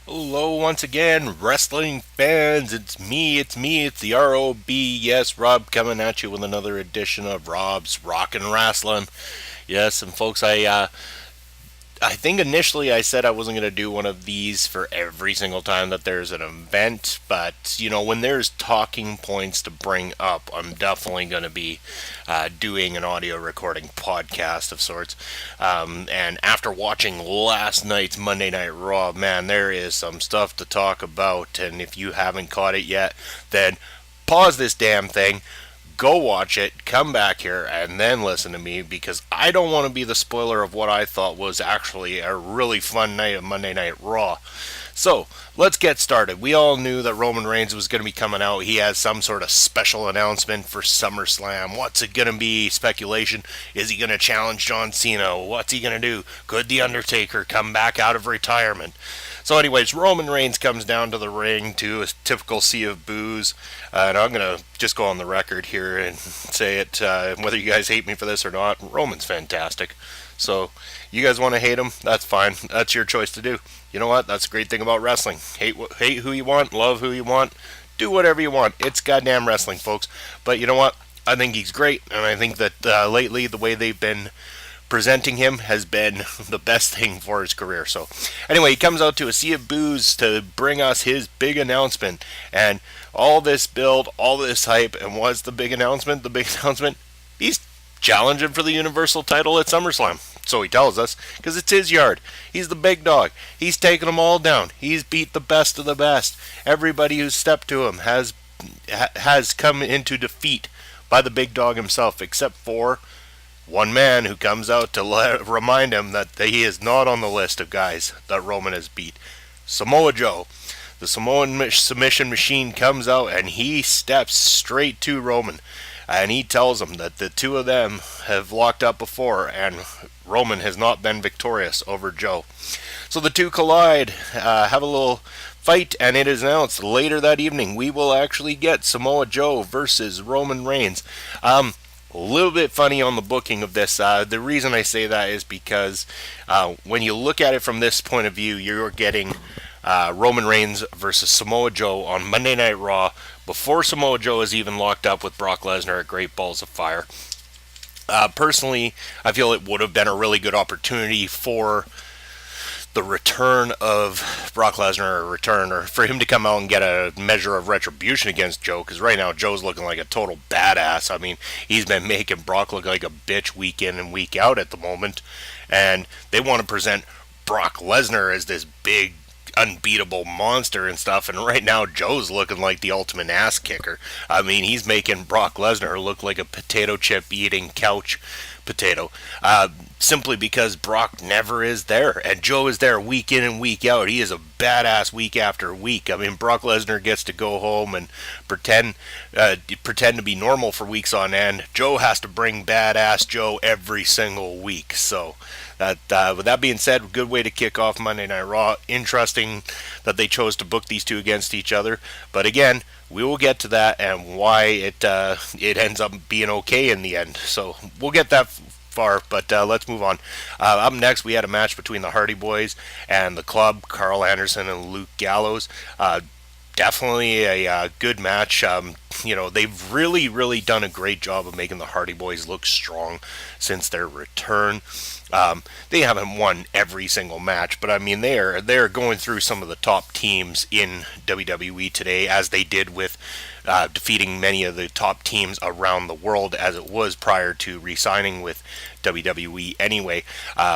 Hello once again, wrestling fans. It's the ROB. Yes, Rob coming at you with another edition of Rob's Rockin' Wrestling. Yes, and folks, I think initially I said I wasn't going to do one of these for every single time that there's an event, but when there's talking points to bring up, I'm definitely going to be doing an audio recording podcast of sorts. And after watching last night's Monday Night Raw, man, there is some stuff to talk about, and if you haven't caught it yet, then pause this damn thing, go watch it, come back here, and then listen to me because I don't want to be the spoiler of what I thought was actually a really fun night of Monday Night Raw. So, let's get started. We all knew that Roman Reigns was going to be coming out. He has some sort of special announcement for SummerSlam. What's it going to be? Speculation. Is he going to challenge John Cena? What's he going to do? Could The Undertaker come back out of retirement? So, anyways, Roman Reigns comes down to the ring to a typical sea of boos. And I'm going to just go on the record here and say it, whether you guys hate me for this or not, Roman's fantastic. So, you guys want to hate him? That's fine. That's your choice to do. You know what? That's a great thing about wrestling. Hate who you want, love who you want, do whatever you want. It's goddamn wrestling, folks. But you know what? I think he's great, and I think that lately the way they've been presenting him has been the best thing for his career. So, anyway, he comes out to a sea of booze to bring us his big announcement. And all this build, all this hype, and what's the big announcement? The big announcement? He's challenging for the Universal title at SummerSlam. So he tells us, because it's his yard. He's the big dog. He's taken them all down. He's beat the best of the best. Everybody who's stepped to him has come into defeat by the big dog himself, except for one man who comes out to remind him that he is not on the list of guys that Roman has beat. Samoa Joe. The Samoan submission machine comes out and he steps straight to Roman. And he tells him that the two of them have locked up before and Roman has not been victorious over Joe. So the two collide, have a little fight, and it is announced later that evening we will actually get Samoa Joe versus Roman Reigns. A little bit funny on the booking of this. The reason I say that is because when you look at it from this point of view, you're getting Roman Reigns versus Samoa Joe on Monday Night Raw before Samoa Joe is even locked up with Brock Lesnar at Great Balls of Fire. Personally, I feel it would have been a really good opportunity for the return of Brock Lesnar, or for him to come out and get a measure of retribution against Joe, because right now Joe's looking like a total badass. I mean, he's been making Brock look like a bitch week in and week out at the moment, and they want to present Brock Lesnar as this big unbeatable monster and stuff, and right now Joe's looking like the ultimate ass kicker. I mean, he's making Brock Lesnar look like a potato chip eating couch potato, simply because Brock never is there, and Joe is there week in and week out. He is a badass week after week. I mean, Brock Lesnar gets to go home and pretend to be normal for weeks on end. Joe has to bring badass Joe every single week. So, with that being said, good way to kick off Monday Night Raw. Interesting that they chose to book these two against each other, but again, we will get to that and why it ends up being okay in the end. So we'll get that far, but let's move on. Up next, we had a match between the Hardy Boys and the Club, Carl Anderson and Luke Gallows. Definitely a good match. They've really done a great job of making the Hardy Boys look strong since their return. They haven't won every single match, but I mean they're going through some of the top teams in WWE today, as they did with defeating many of the top teams around the world, as it was prior to re-signing with WWE anyway.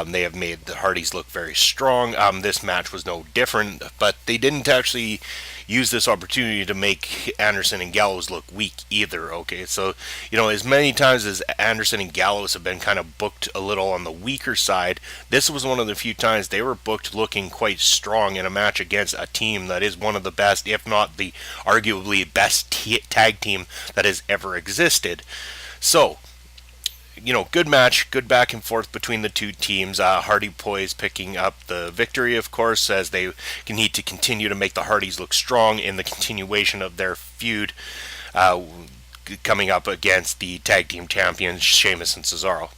They have made the Hardys look very strong. This match was no different, but they didn't actually use this opportunity to make Anderson and Gallows look weak either. Okay, so as many times as Anderson and Gallows have been kind of booked a little on the weaker side, this was one of the few times they were booked looking quite strong in a match against a team that is one of the best, if not the arguably best tag team that has ever existed. So, good match, good back and forth between the two teams. Hardy Boys picking up the victory, of course, as they need to continue to make the Hardys look strong in the continuation of their feud, coming up against the tag team champions, Sheamus and Cesaro.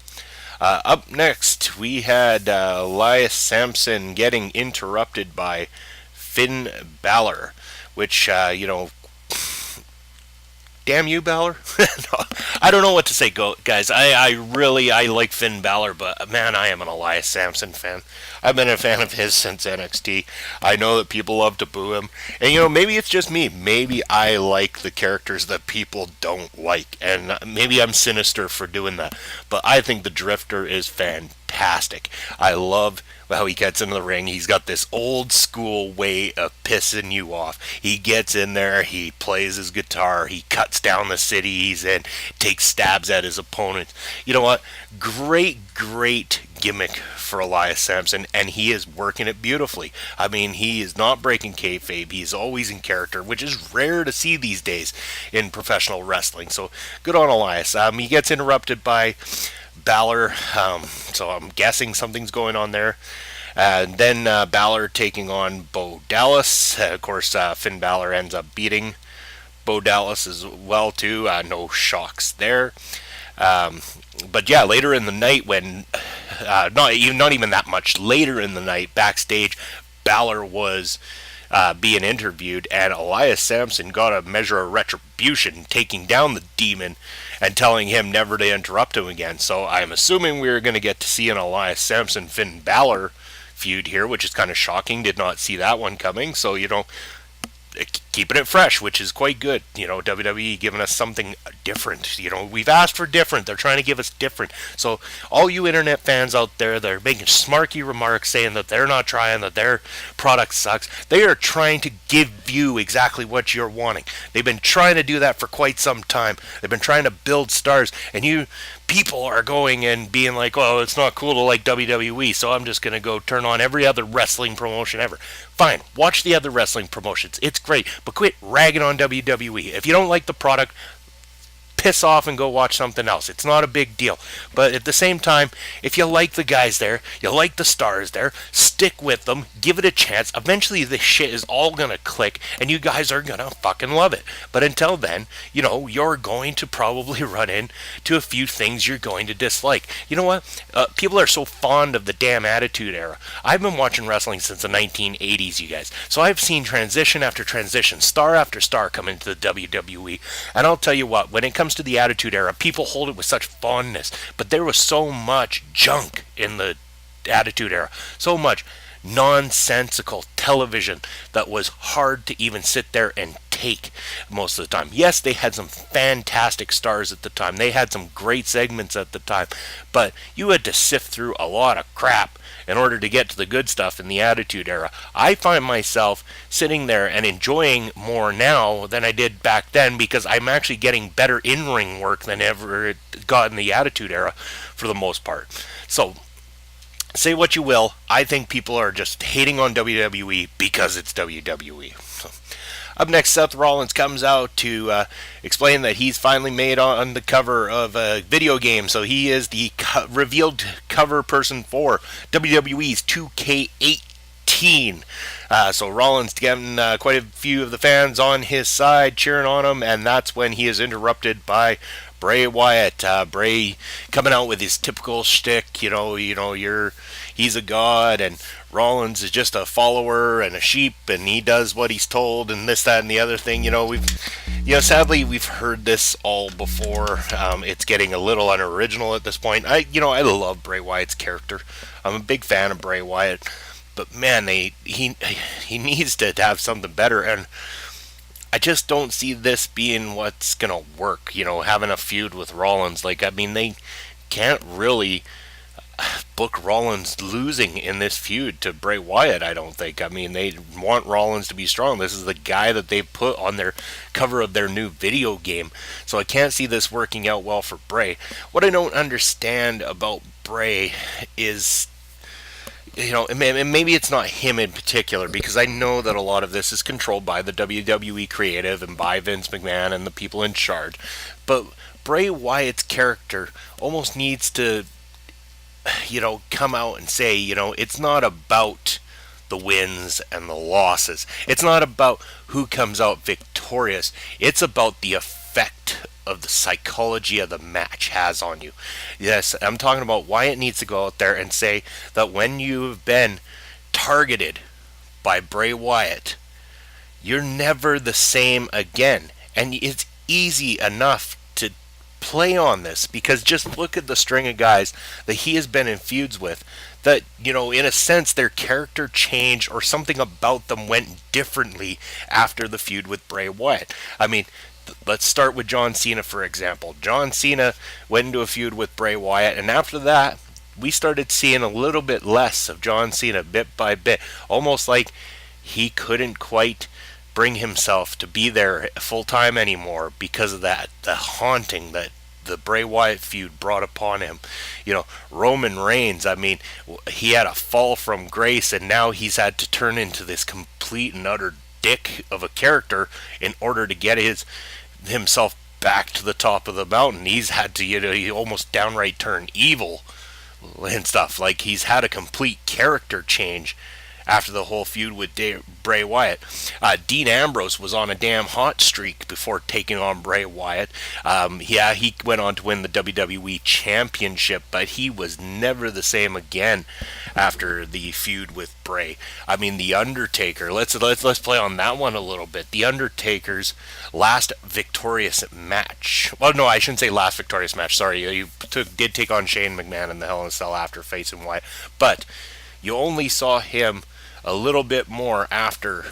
Up next, we had Elias Sampson getting interrupted by Finn Balor, which, damn you, Balor. No, I don't know what to say, guys. I like Finn Balor, but man, I am an Elias Sampson fan. I've been a fan of his since NXT. I know that people love to boo him, and maybe it's just me. Maybe I like the characters that people don't like, and maybe I'm sinister for doing that. But I think the Drifter is fantastic. I love how he gets into the ring. He's got this old school way of pissing you off. He gets in there, he plays his guitar, he cuts down the city he's in, takes stabs at his opponents. You know what? Great gimmick for Elias Sampson, and he is working it beautifully. I mean, he is not breaking kayfabe. He's always in character, which is rare to see these days in professional wrestling. So good on Elias. He gets interrupted by Balor, so I'm guessing something's going on there. And then Balor taking on Bo Dallas. Of course, Finn Balor ends up beating Bo Dallas as well too. No shocks there. But yeah, later in the night, when not even that much later in the night, backstage, Balor was being interviewed, and Elias Sampson got a measure of retribution, taking down the Demon and telling him never to interrupt him again. So I'm assuming we're going to get to see an Elias Sampson Finn Balor feud here, which is kind of shocking. Did not see that one coming. So keeping it fresh, which is quite good. WWE giving us something different. We've asked for different. They're trying to give us different. So all you internet fans out there, they're making smarky remarks saying that they're not trying, that their product sucks. They are trying to give you exactly what you're wanting. They've been trying to do that for quite some time. They've been trying to build stars, and you people are going and being like, "Oh, it's not cool to like WWE, so I'm just going to go turn on every other wrestling promotion ever." Fine, watch the other wrestling promotions. It's great, but quit ragging on WWE. If you don't like the product, piss off and go watch something else. It's not a big deal. But at the same time, if you like the guys there, you like the stars there, stick with them, give it a chance. Eventually this shit is all gonna click and you guys are gonna fucking love it. But until then, you're going to probably run into a few things you're going to dislike. You know what? People are so fond of the damn Attitude Era. I've been watching wrestling since the 1980s, you guys. So I've seen transition after transition, star after star come into the WWE. And I'll tell you what, when it comes to the Attitude Era, people hold it with such fondness, but there was so much junk in the Attitude Era, so much nonsensical television that was hard to even sit there and take most of the time. Yes, they had some fantastic stars at the time, they had some great segments at the time, but you had to sift through a lot of crap in order to get to the good stuff in the Attitude Era. I find myself sitting there and enjoying more now than I did back then, because I'm actually getting better in-ring work than ever got in the Attitude Era for the most part. So say what you will, I think people are just hating on WWE because it's WWE. So, up next, Seth Rollins comes out to explain that he's finally made on the cover of a video game. So he is the revealed cover person for WWE's 2K18. So Rollins getting quite a few of the fans on his side, cheering on him, and that's when he is interrupted by Bray Wyatt. Bray coming out with his typical shtick, he's a god, and Rollins is just a follower and a sheep, and he does what he's told, and this, that, and the other thing. Sadly, we've heard this all before. It's getting a little unoriginal at this point. I love Bray Wyatt's character. I'm a big fan of Bray Wyatt, but man, he needs to have something better, and I just don't see this being what's gonna work. Having a feud with Rollins, they can't really book Rollins losing in this feud to Bray Wyatt, I don't think. They want Rollins to be strong. This is the guy that they put on their cover of their new video game. So I can't see this working out well for Bray. What I don't understand about Bray is, and maybe it's not him in particular, because I know that a lot of this is controlled by the WWE creative and by Vince McMahon and the people in charge. But Bray Wyatt's character almost needs to come out and say, it's not about the wins and the losses. It's not about who comes out victorious. It's about the effect of the psychology of the match has on you. Yes, I'm talking about Wyatt needs to go out there and say that when you've been targeted by Bray Wyatt, you're never the same again. And it's easy enough to play on this because just look at the string of guys that he has been in feuds with that, in a sense, their character changed or something about them went differently after the feud with Bray Wyatt. I mean, let's start with John Cena, for example. John Cena went into a feud with Bray Wyatt, and after that, we started seeing a little bit less of John Cena bit by bit. Almost like he couldn't quite bring himself to be there full time anymore because of that, the haunting that the Bray Wyatt feud brought upon him. Roman Reigns, I mean, he had a fall from grace, and now he's had to turn into this complete and utter dick of a character in order to get himself back to the top of the mountain. He's had to, he almost downright turn evil and stuff. Like, he's had a complete character change after the whole feud with Bray Wyatt. Dean Ambrose was on a damn hot streak before taking on Bray Wyatt. He went on to win the WWE Championship, but he was never the same again after the feud with Bray. I mean, The Undertaker. Let's play on that one a little bit. The Undertaker's last victorious match. Well, no, I shouldn't say last victorious match. Sorry, he did take on Shane McMahon in the Hell in a Cell after facing Wyatt, but you only saw him a little bit more after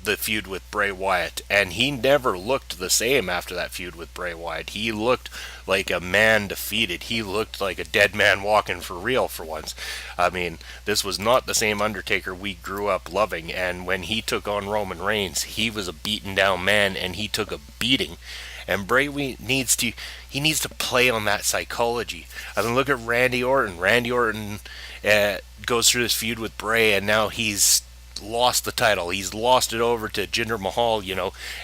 the feud with Bray Wyatt, and he never looked the same after that feud with Bray Wyatt. He looked like a man defeated. He looked like a dead man walking for real for once. I mean, this was not the same Undertaker we grew up loving, and when he took on Roman Reigns, he was a beaten down man, and he took a beating. And Bray needs to play on that psychology. I mean, look at Randy Orton. Randy Orton goes through this feud with Bray, and now he's lost the title. He's lost it over to Jinder Mahal,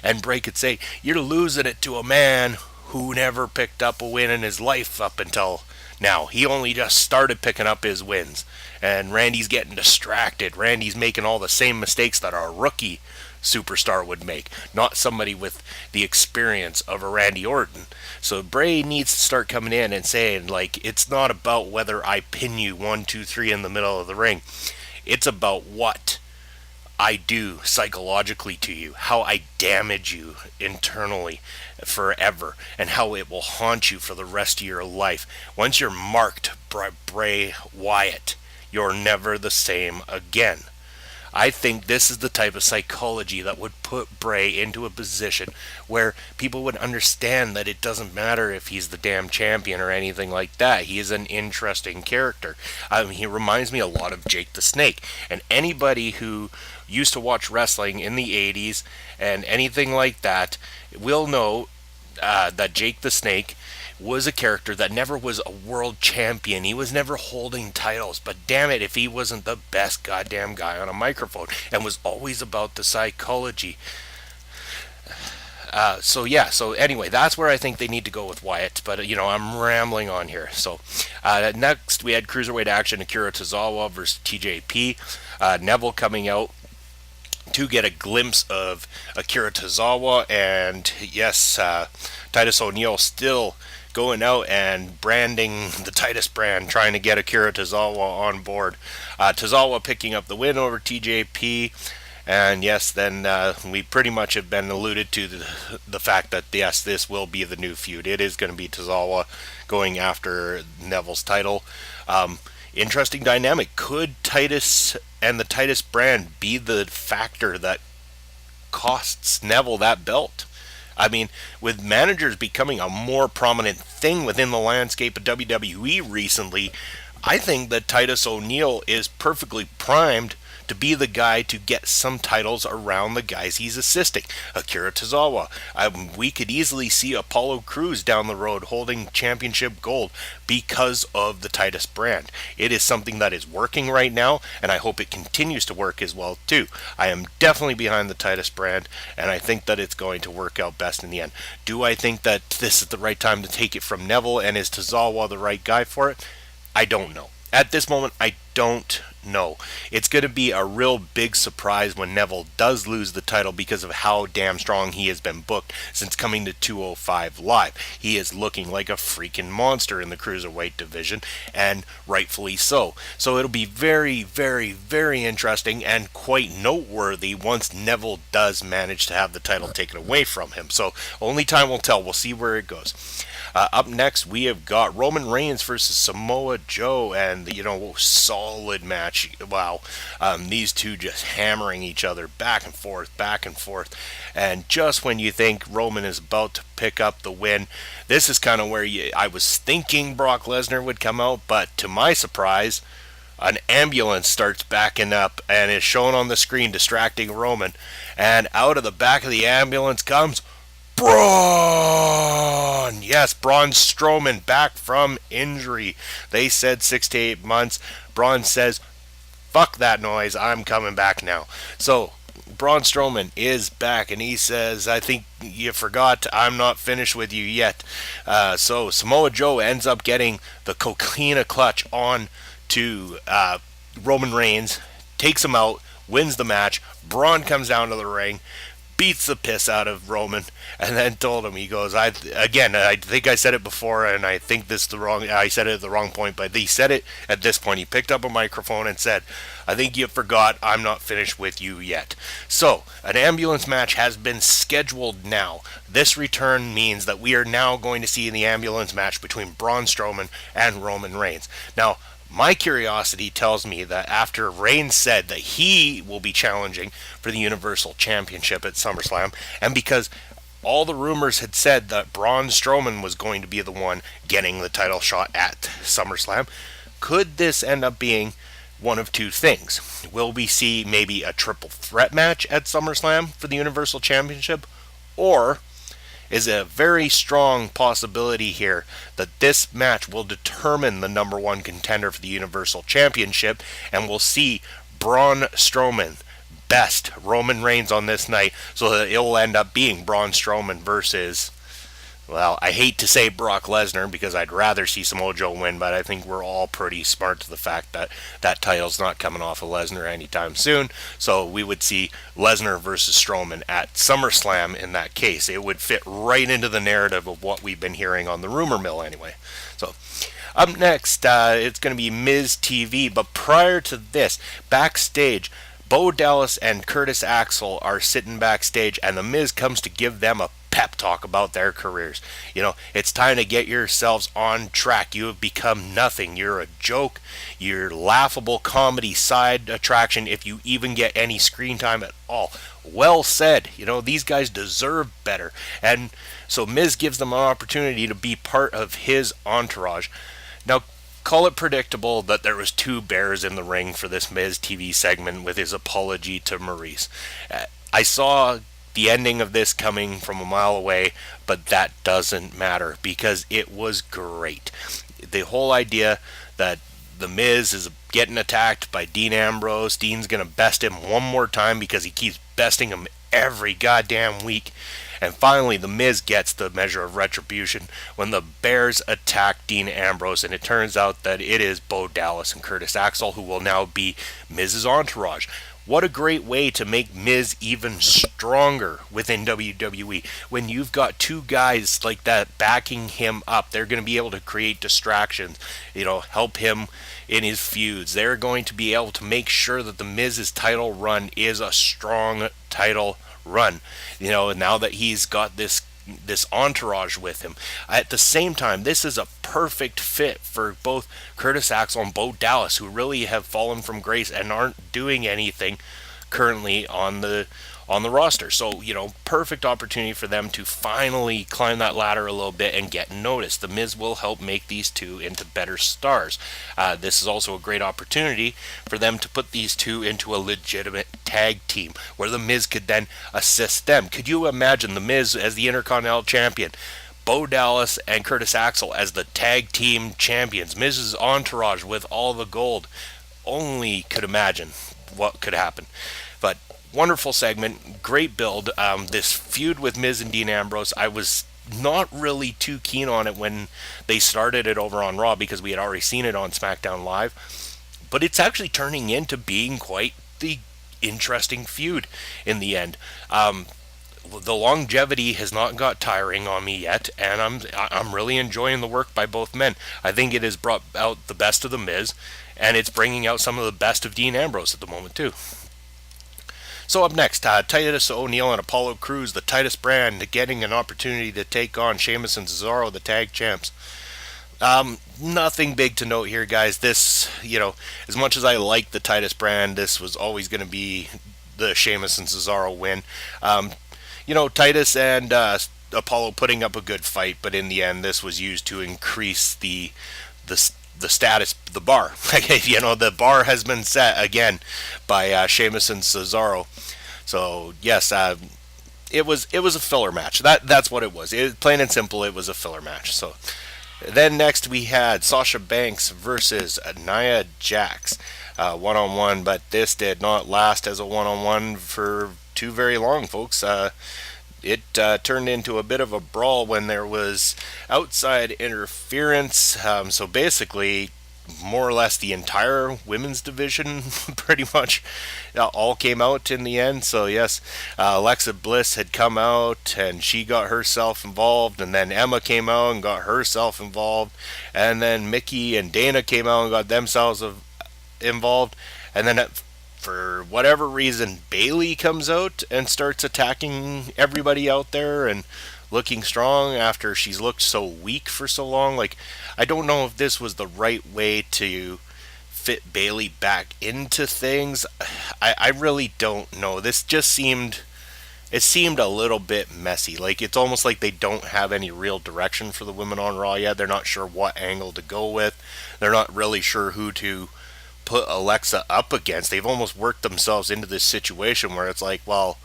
and Bray could say, "You're losing it to a man who never picked up a win in his life up until now. He only just started picking up his wins." And Randy's getting distracted. Randy's making all the same mistakes that a rookie superstar would make, not somebody with the experience of a Randy Orton. So Bray needs to start coming in and saying, like, it's not about whether I pin you 1, 2, 3 in the middle of the ring. It's about what I do psychologically to you, how I damage you internally forever, and how it will haunt you for the rest of your life. Once you're marked by Bray Wyatt, you're never the same again. I think this is the type of psychology that would put Bray into a position where people would understand that it doesn't matter if he's the damn champion or anything like that. He is an interesting character. He reminds me a lot of Jake the Snake. And anybody who used to watch wrestling in the 80s and anything like that will know that Jake the Snake was a character that never was a world champion. He was never holding titles, but damn it if he wasn't the best goddamn guy on a microphone, and was always about the psychology. So anyway, that's where I think they need to go with Wyatt, but I'm rambling on here. So next we had Cruiserweight action, Akira Tozawa versus TJP. Neville coming out to get a glimpse of Akira Tozawa, and yes, Titus O'Neil still going out and branding the Titus brand, trying to get Akira Tozawa on board. Tozawa picking up the win over TJP, and yes, then we pretty much have been alluded to the fact that yes, this will be the new feud. It is going to be Tozawa going after Neville's title. Interesting dynamic. Could Titus and the Titus brand be the factor that costs Neville that belt? I mean, with managers becoming a more prominent thing within the landscape of WWE recently, I think that Titus O'Neil is perfectly primed to be the guy to get some titles around the guys he's assisting. Akira Tozawa. We could easily see Apollo Crews down the road holding championship gold because of the Titus brand. It is something that is working right now, and I hope it continues to work as well too. I am definitely behind the Titus brand, and I think that it's going to work out best in the end. Do I think that this is the right time to take it from Neville, and is Tozawa the right guy for it? I don't know. At this moment, I don't know. It's going to be a real big surprise when Neville does lose the title because of how damn strong he has been booked since coming to 205 Live. He is looking like a freaking monster in the cruiserweight division, and rightfully so. So it'll be very, very, very interesting and quite noteworthy once Neville does manage to have the title taken away from him. So only time will tell. We'll see where it goes. Up next, we have got Roman Reigns versus Samoa Joe, and solid match. Wow, these two just hammering each other back and forth, back and forth. And just when you think Roman is about to pick up the win, this is kind of where I was thinking Brock Lesnar would come out, but to my surprise, an ambulance starts backing up and is shown on the screen distracting Roman. And out of the back of the ambulance comes Braun! Yes, Braun Strowman back from injury. They said 6 to 8 months. Braun says, fuck that noise, I'm coming back now. So, Braun Strowman is back, and he says, I think you forgot, I'm not finished with you yet. So, Samoa Joe ends up getting the coquina clutch on to Roman Reigns, takes him out, wins the match. Braun comes down to the ring, beats the piss out of Roman, and then told him, he goes, I think I said it before, and I think I said it at the wrong point, but he said it at this point. He picked up a microphone and said, I think you forgot, I'm not finished with you yet. So, an ambulance match has been scheduled now. This return means that we are now going to see the ambulance match between Braun Strowman and Roman Reigns. Now, my curiosity tells me that after Reigns said that he will be challenging for the Universal Championship at SummerSlam, and because all the rumors had said that Braun Strowman was going to be the one getting the title shot at SummerSlam, could this end up being one of two things? Will we see maybe a triple threat match at SummerSlam for the Universal Championship? Or is a very strong possibility here that this match will determine the number one contender for the Universal Championship, and we'll see Braun Strowman best Roman Reigns on this night, so that it will end up being Braun Strowman versus, well, I hate to say Brock Lesnar because I'd rather see Samoa Joe win, but I think we're all pretty smart to the fact that that title's not coming off of Lesnar anytime soon. So we would see Lesnar versus Strowman at SummerSlam in that case. It would fit right into the narrative of what we've been hearing on the rumor mill anyway. So up next, it's going to be Miz TV, but prior to this, backstage, Bo Dallas and Curtis Axel are sitting backstage, and The Miz comes to give them a pep talk about their careers. It's time to get yourselves on track. You have become nothing. You're a joke. You're laughable comedy side attraction if you even get any screen time at all. Well said. These guys deserve better. And so Miz gives them an opportunity to be part of his entourage. Now, call it predictable that there was two bears in the ring for this Miz TV segment with his apology to Maurice. I saw the ending of this coming from a mile away, but that doesn't matter because it was great. The whole idea that The Miz is getting attacked by Dean Ambrose, Dean's going to best him one more time because he keeps besting him every goddamn week. And finally, The Miz gets the measure of retribution when the Bears attack Dean Ambrose, and it turns out that it is Bo Dallas and Curtis Axel who will now be Miz's entourage. What a great way to make Miz even stronger within WWE. When you've got two guys like that backing him up, they're going to be able to create distractions, help him in his feuds. They're going to be able to make sure that the Miz's title run is a strong title run. Now that he's got this entourage with him. At the same time, this is a perfect fit for both Curtis Axel and Bo Dallas, who really have fallen from grace and aren't doing anything currently on the roster. So, perfect opportunity for them to finally climb that ladder a little bit and get noticed. The Miz will help make these two into better stars. This is also a great opportunity for them to put these two into a legitimate tag team where the Miz could then assist them. Could you imagine the Miz as the Intercontinental Champion, Bo Dallas and Curtis Axel as the tag team champions, Miz's entourage with all the gold? Only could imagine what could happen. But wonderful segment, great build. This feud with Miz and Dean Ambrose, I was not really too keen on it when they started it over on Raw because we had already seen it on SmackDown Live. but it's actually turning into being quite the interesting feud in the end. The longevity has not got tiring on me yet, and I'm really enjoying the work by both men. I think it has brought out the best of the Miz, and it's bringing out some of the best of Dean Ambrose at the moment too. So up next, Titus O'Neil and Apollo Crews, the Titus brand, getting an opportunity to take on Sheamus and Cesaro, the tag champs. Nothing big to note here, guys. This, as much as I like the Titus brand, this was always going to be the Sheamus and Cesaro win. Titus and Apollo putting up a good fight, but in the end, this was used to increase the status, the bar. The bar has been set again by Sheamus and Cesaro. So yes, it was a filler match. That's what it was. Plain and simple, it was a filler match. So then next we had Sasha Banks versus Nia Jax, one-on-one, but this did not last as a one-on-one for too very long, folks. It turned into a bit of a brawl when there was outside interference. So basically, more or less the entire women's division pretty much all came out in the end. So yes, Alexa Bliss had come out and she got herself involved, and then Emma came out and got herself involved, and then Mickey and Dana came out and got themselves involved, and then for whatever reason Bayley comes out and starts attacking everybody out there and looking strong after she's looked so weak for so long. Like, I don't know if this was the right way to fit Bayley back into things. I really don't know. This just seemed a little bit messy. Like, it's almost like they don't have any real direction for the women on Raw yet. They're not sure what angle to go with. They're not really sure who to put Alexa up against. They've almost worked themselves into this situation where it's like, well,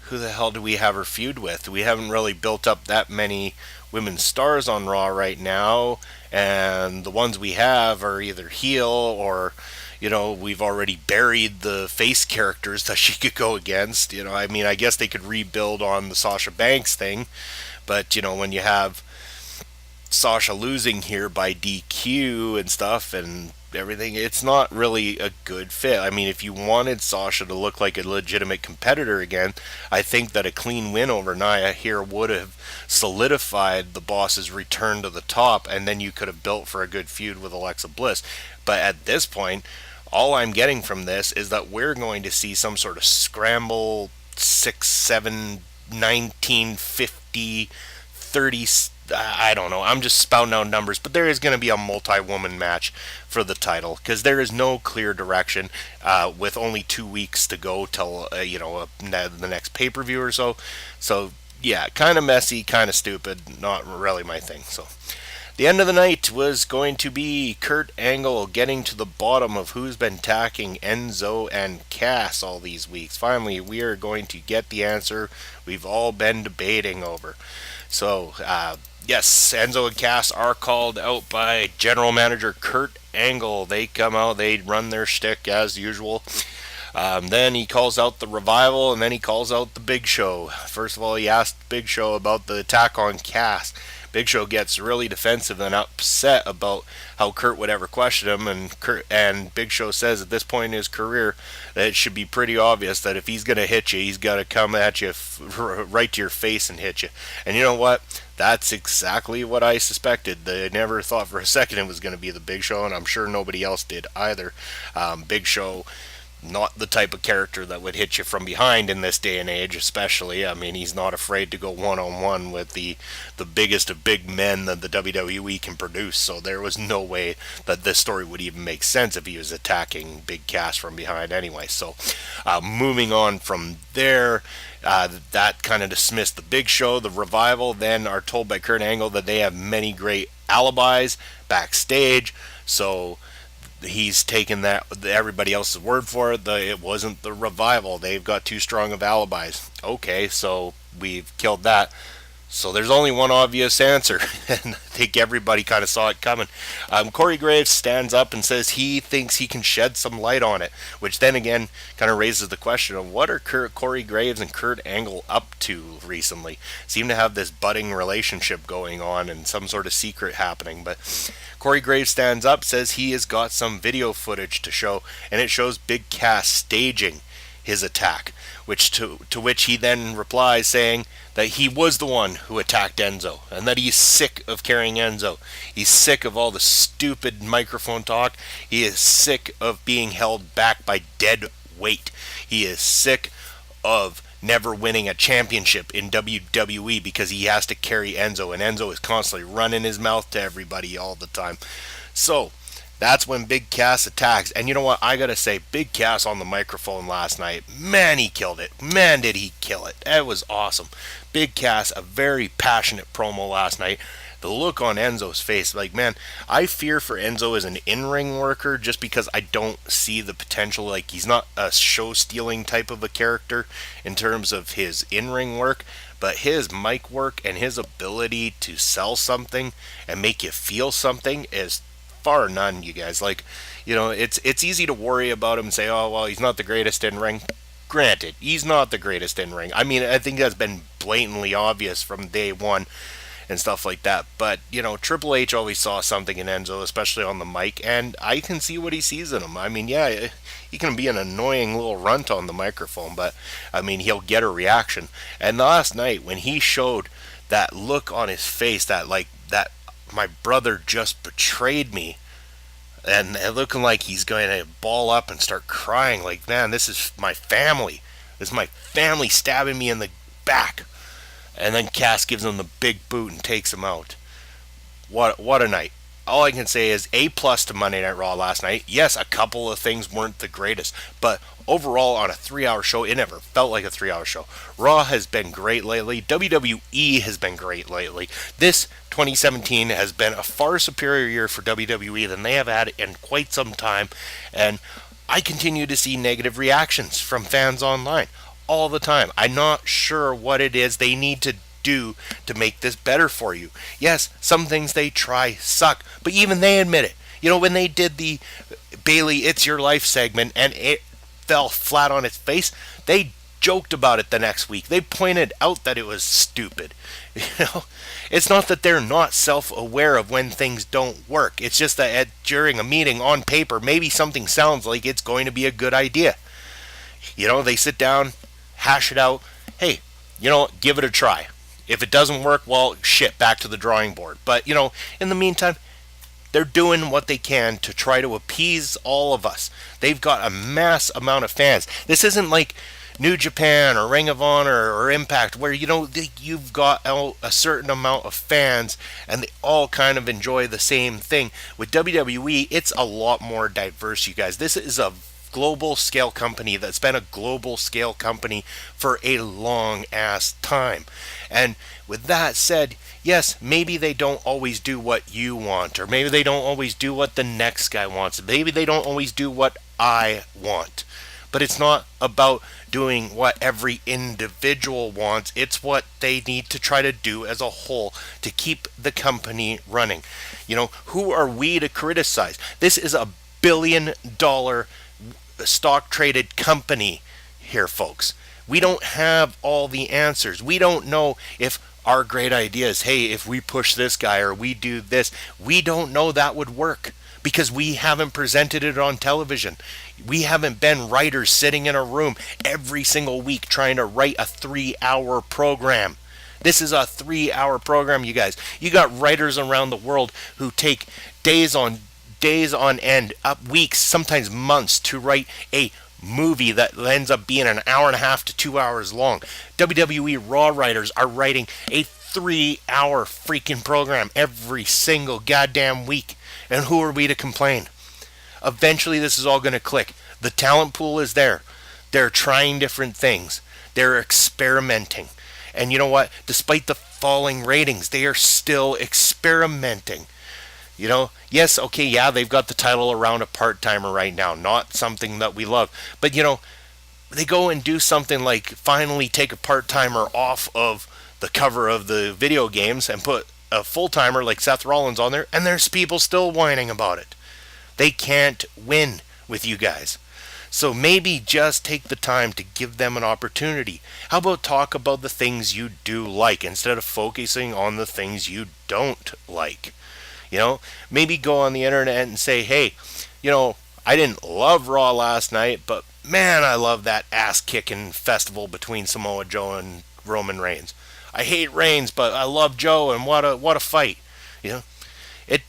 who the hell do we have her feud with? We haven't really built up that many women's stars on Raw right now, and the ones we have are either heel or, we've already buried the face characters that she could go against. I guess they could rebuild on the Sasha Banks thing, but, when you have Sasha losing here by DQ and stuff and everything, it's not really a good fit. If you wanted Sasha to look like a legitimate competitor again, I think that a clean win over Nia here would have solidified the boss's return to the top, and then you could have built for a good feud with Alexa Bliss. But at this point, all I'm getting from this is that we're going to see some sort of scramble 6, 7, 1950, 30. I don't know. I'm just spouting out numbers, but there is going to be a multi-woman match for the title because there is no clear direction with only 2 weeks to go till the next pay-per-view or so. So yeah, kind of messy, kind of stupid, not really my thing. So the end of the night was going to be Kurt Angle getting to the bottom of who's been attacking Enzo and Cass all these weeks. Finally, we are going to get the answer we've all been debating over. So, yes, Enzo and Cass are called out by General Manager Kurt Angle. They come out, they run their shtick as usual. Then he calls out the Revival, and then he calls out the Big Show. First of all, he asked Big Show about the attack on Cass. Big Show gets really defensive and upset about how Kurt would ever question him, and Big Show says at this point in his career that it should be pretty obvious that if he's going to hit you, he's got to come at you right to your face and hit you. And you know what? That's exactly what I suspected. I never thought for a second it was going to be the Big Show, and I'm sure nobody else did either. Big Show, not the type of character that would hit you from behind in this day and age, especially. He's not afraid to go one-on-one with the biggest of big men that the WWE can produce, so there was no way that this story would even make sense if he was attacking Big Cass from behind anyway. So moving on from there, that kind of dismissed the Big Show. The Revival then are told by Kurt Angle that they have many great alibis backstage, so he's taken everybody else's word for it. It wasn't the Revival. They've got too strong of alibis. Okay, so we've killed that. So there's only one obvious answer, and I think everybody kind of saw it coming. Corey Graves stands up and says he thinks he can shed some light on it, which then again kind of raises the question of what are Corey Graves and Kurt Angle up to recently? Seem to have this budding relationship going on and some sort of secret happening, but Corey Graves stands up, says he has got some video footage to show, and it shows Big Cass staging his attack, which to which he then replies saying that he was the one who attacked Enzo and that he's sick of carrying Enzo. He's sick of all the stupid microphone talk. He is sick of being held back by dead weight. He is sick of never winning a championship in WWE because he has to carry Enzo, and Enzo is constantly running his mouth to everybody all the time. So that's when Big Cass attacks. And you know what? I gotta say, Big Cass on the microphone last night, man, he killed it. Man, did he kill it. It was awesome. Big Cass, a very passionate promo last night. The look on Enzo's face, like, man, I fear for Enzo as an in-ring worker just because I don't see the potential. Like, he's not a show-stealing type of a character in terms of his in-ring work, but his mic work and his ability to sell something and make you feel something is far none, you guys. Like, it's easy to worry about him and say, oh well, he's not the greatest in ring. Granted, he's not the greatest in ring. I mean, I think that's been blatantly obvious from day one and stuff like that. But Triple H always saw something in Enzo, especially on the mic, and I can see what he sees in him. I mean, yeah, he can be an annoying little runt on the microphone, but I mean, he'll get a reaction. And last night when he showed that look on his face, that my brother just betrayed me, and looking like he's going to ball up and start crying, like, man, this is my family. This is my family stabbing me in the back. And then Cass gives him the big boot and takes him out. What a night. All I can say is A+ to Monday Night Raw last night. Yes, a couple of things weren't the greatest, but overall on a 3-hour show, it never felt like a 3-hour show. Raw has been great lately. WWE has been great lately. This 2017 has been a far superior year for WWE than they have had in quite some time, and I continue to see negative reactions from fans online all the time. I'm not sure what it is they need to do to make this better for you. Yes, some things they try suck, but even they admit it. When they did the Bailey It's Your Life segment and it fell flat on its face, they joked about it the next week. They pointed out that it was stupid. It's not that they're not self-aware of when things don't work. It's just that during a meeting on paper, maybe something sounds like it's going to be a good idea. They sit down, hash it out. Hey, give it a try. If it doesn't work, well, shit, back to the drawing board. But, in the meantime, they're doing what they can to try to appease all of us. They've got a mass amount of fans. This isn't like New Japan or Ring of Honor or Impact where, you've got a certain amount of fans and they all kind of enjoy the same thing. With WWE, it's a lot more diverse, you guys. This is a global scale company that's been a global scale company for a long ass time. And with that said, yes, maybe they don't always do what you want, or maybe they don't always do what the next guy wants, maybe they don't always do what I want. But it's not about doing what every individual wants. It's what they need to try to do as a whole to keep the company running. Who are we to criticize? This is a billion-dollar stock traded company here, folks. We don't have all the answers. We don't know if our great ideas, hey, if we push this guy or we do this, we don't know that would work because we haven't presented it on television. We haven't been writers sitting in a room every single week trying to write a 3-hour program. This is a 3-hour program, you guys. You got writers around the world who take days on end, up weeks, sometimes months to write a movie that ends up being an hour and a half to 2 hours long. WWE Raw writers are writing a 3-hour freaking program every single goddamn week. And who are we to complain? Eventually this is all going to click. The talent pool is there. They're trying different things. They're experimenting. And you know what? Despite the falling ratings, they are still experimenting. Yes, okay, yeah, they've got the title around a part-timer right now, not something that we love. But, they go and do something like finally take a part-timer off of the cover of the video games and put a full timer like Seth Rollins on there, and there's people still whining about it. They can't win with you guys. So maybe just take the time to give them an opportunity. How about talk about the things you do like instead of focusing on the things you don't like? You know, maybe go on the internet and say, hey, I didn't love Raw last night, but man, I love that ass kicking festival between Samoa Joe and Roman Reigns. I hate Reigns, but I love Joe, and what a fight. You know, it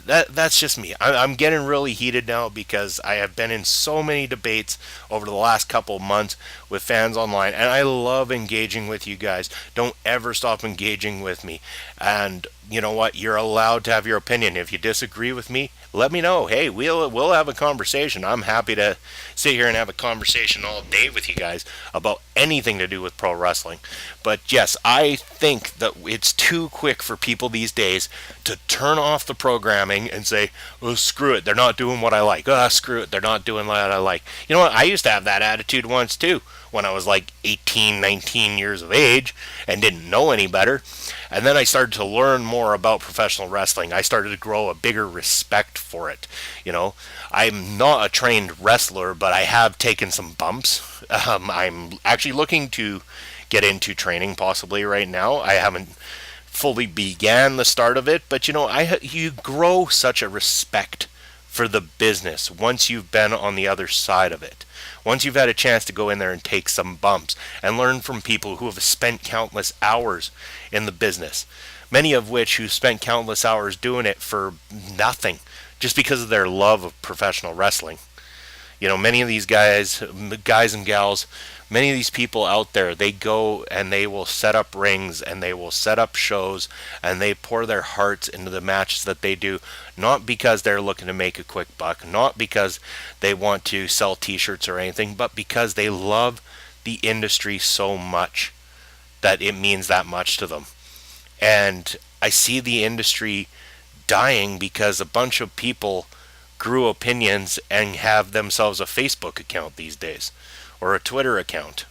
that's just me. I'm getting really heated now because I have been in so many debates over the last couple of months with fans online, and I love engaging with you guys. Don't ever stop engaging with me. And you know what? You're allowed to have your opinion. If you disagree with me, let me know. Hey, we'll have a conversation. I'm happy to sit here and have a conversation all day with you guys about anything to do with pro wrestling. But yes, I think that it's too quick for people these days to turn off the programming and say, "Oh, screw it. They're not doing what I like. Oh, screw it. They're not doing what I like." You know what? I used to have that attitude once too, when I was like 18, 19 years of age and didn't know any better. And then I started to learn more about professional wrestling. I started to grow a bigger respect for it. I'm not a trained wrestler, but I have taken some bumps. I'm actually looking to get into training possibly right now. I haven't fully began the start of it, but you grow such a respect for the business once you've been on the other side of it. Once you've had a chance to go in there and take some bumps and learn from people who have spent countless hours in the business, many of which who spent countless hours doing it for nothing, just because of their love of professional wrestling. Many of these guys and gals, many of these people out there, they go and they will set up rings and they will set up shows and they pour their hearts into the matches that they do, not because they're looking to make a quick buck, not because they want to sell t-shirts or anything, but because they love the industry so much that it means that much to them. And I see the industry dying because a bunch of people grew opinions and have themselves a Facebook account these days or a Twitter account.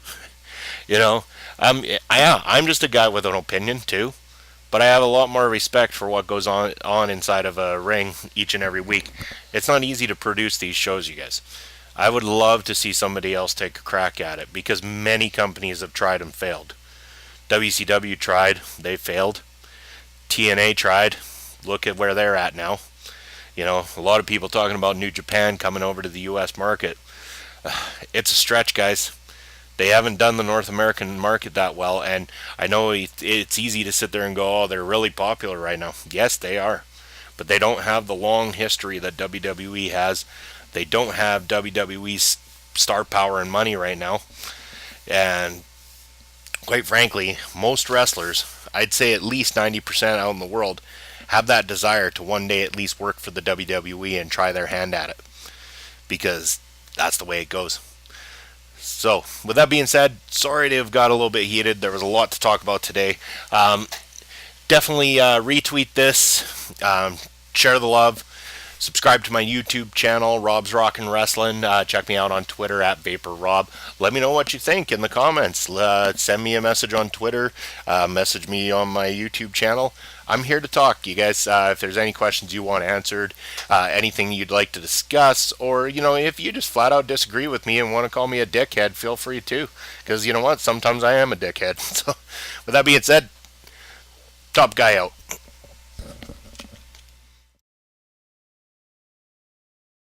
I'm just a guy with an opinion too, but I have a lot more respect for what goes on inside of a ring each and every week. It's not easy to produce these shows, you guys. I would love to see somebody else take a crack at it because many companies have tried and failed. WCW tried, they failed. TNA tried, look at where they're at now. A lot of people talking about New Japan coming over to the U.S. market. It's a stretch, guys. They haven't done the North American market that well, and I know it's easy to sit there and go, oh, they're really popular right now. Yes, they are. But they don't have the long history that WWE has. They don't have WWE's star power and money right now. And quite frankly, most wrestlers, I'd say at least 90% out in the world, have that desire to one day at least work for the WWE and try their hand at it. Because that's the way it goes. So, with that being said, sorry to have got a little bit heated. There was a lot to talk about today. Definitely retweet this, share the love, subscribe to my YouTube channel, Rob's Rockin Wrestling. Check me out on Twitter at VaporRob. Let me know what you think in the comments. Send me a message on Twitter, message me on my YouTube channel. I'm here to talk, you guys. If there's any questions you want answered, anything you'd like to discuss, or, if you just flat out disagree with me and want to call me a dickhead, feel free to. Because you know what? Sometimes I am a dickhead. So, with that being said, top guy out.